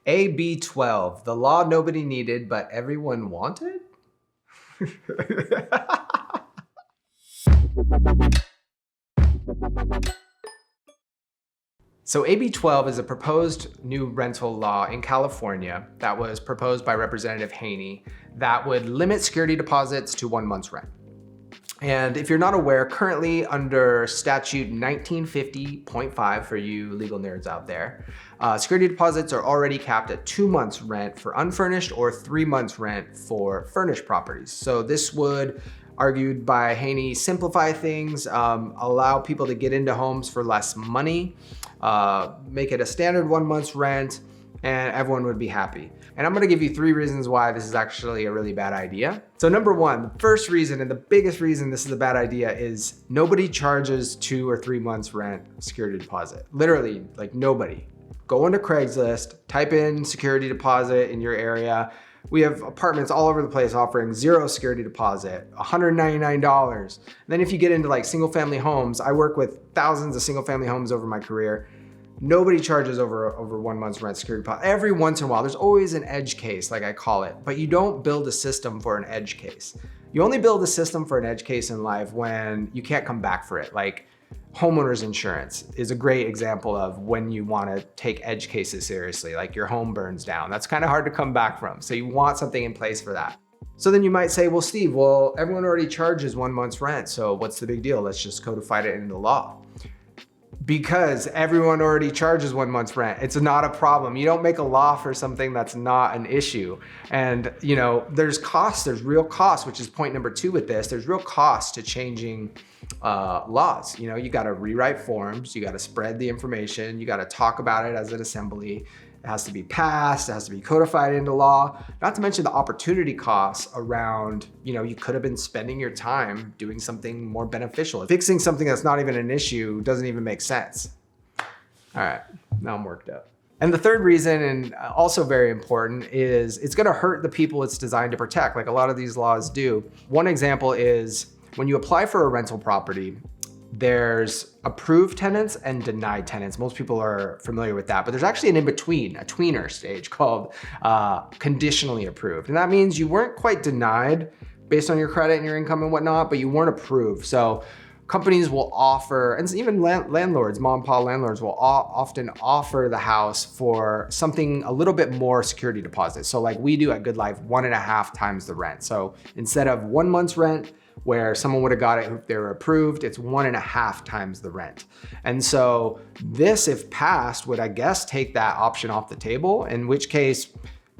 AB 12, the law nobody needed, but everyone wanted? So AB 12 is a proposed new rental law in California that was proposed by Representative Haney that would limit security deposits to 1 month's rent. And if you're not aware, currently under statute 1950.5 for you legal nerds out there, security deposits are already capped at 2 months rent for unfurnished or 3 months rent for furnished properties. So this would, argued by Haney, simplify things, allow people to get into homes for less money, make it a standard 1 month's rent, and everyone would be happy. And I'm gonna give you 3 reasons why this is actually a really bad idea. So number 1, the first reason and the biggest reason this is a bad idea is nobody charges 2 or 3 months rent security deposit. Literally, like nobody. Go into Craigslist, type in security deposit in your area. We have apartments all over the place offering 0 security deposit, $199. And then if you get into like single family homes, I work with thousands of single family homes over my career. Nobody charges over 1 month's rent security deposit. Every once in a while, there's always an edge case, like I call it, but you don't build a system for an edge case. You only build a system for an edge case in life when you can't come back for it. Like homeowners insurance is a great example of when you want to take edge cases seriously, like your home burns down. That's kind of hard to come back from. So you want something in place for that. So then you might say, well, Steve, well, everyone already charges 1 month's rent. So what's the big deal? Let's just codify it into law. Because everyone already charges 1 month's rent. It's not a problem. You don't make a law for something that's not an issue. And you know, there's costs, there's real costs, which is point number 2 with this. There's real costs to changing laws. You know, you gotta rewrite forms, you gotta spread the information, you gotta talk about it as an assembly. It has to be passed, it has to be codified into law. Not to mention the opportunity costs around, you know, you could have been spending your time doing something more beneficial. Fixing something that's not even an issue doesn't even make sense. All right, now I'm worked up. And the third reason, and also very important, is it's gonna hurt the people it's designed to protect, like a lot of these laws do. One example is when you apply for a rental property, there's approved tenants and denied tenants. Most people are familiar with that, but there's actually an in-between, a tweener stage called conditionally approved. And that means you weren't quite denied based on your credit and your income and whatnot, but you weren't approved. So companies will offer, and even landlords, mom and pop landlords will often offer the house for something a little bit more security deposit. So like we do at Good Life, 1.5 times the rent. So instead of 1 month's rent, where someone would have got it if they were approved, it's 1.5 times the rent. And so this, if passed, would I guess take that option off the table, in which case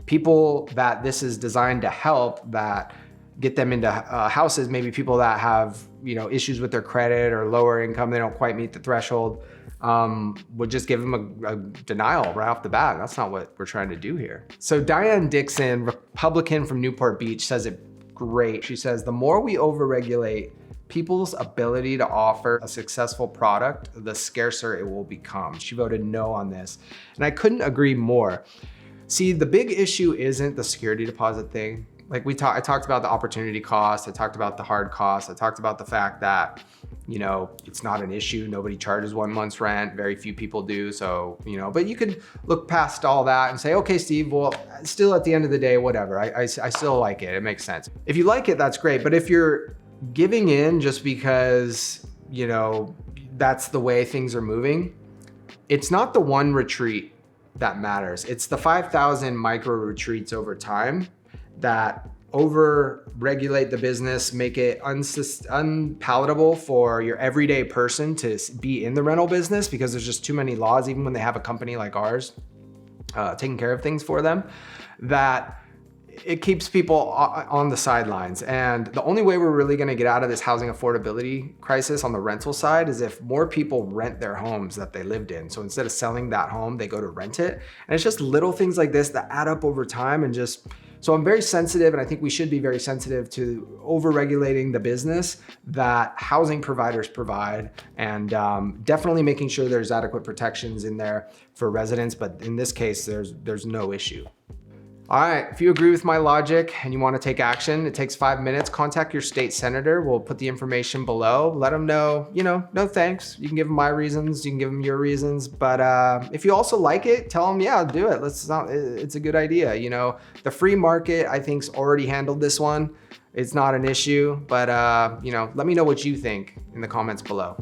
people that this is designed to help, that get them into houses, maybe people that have, you know, issues with their credit or lower income, they don't quite meet the threshold, would just give them a denial right off the bat. That's not what we're trying to do here. So Diane Dixon, Republican from Newport Beach, says it great. She says, the more we overregulate people's ability to offer a successful product, the scarcer it will become. She voted no on this. And I couldn't agree more. See, the big issue isn't the security deposit thing. Like I talked about the opportunity cost, I talked about the hard cost, I talked about the fact that, you know, it's not an issue. Nobody charges 1 month's rent. Very few people do. So, you know, but you could look past all that and say, okay, Steve, well, still at the end of the day, whatever. I still like it. It makes sense. If you like it, that's great. But if you're giving in just because, you know, that's the way things are moving, it's not the one retreat that matters. It's the 5,000 micro retreats over time that over-regulate the business, make it unpalatable for your everyday person to be in the rental business because there's just too many laws, even when they have a company like ours taking care of things for them, that it keeps people on the sidelines. And the only way we're really gonna get out of this housing affordability crisis on the rental side is if more people rent their homes that they lived in. So instead of selling that home, they go to rent it. And it's just little things like this that add up over time. And just, so I'm very sensitive, and I think we should be very sensitive to over-regulating the business that housing providers provide, and definitely making sure there's adequate protections in there for residents. But in this case, there's no issue. All right, if you agree with my logic and you want to take action, it takes 5 minutes. Contact your state senator. We'll put the information below. Let them know, no thanks. You can give them my reasons, you can give them your reasons. But if you also like it, tell them, yeah, do it. It's a good idea. The free market, I think's already handled this one. It's not an issue, but let me know what you think in the comments below.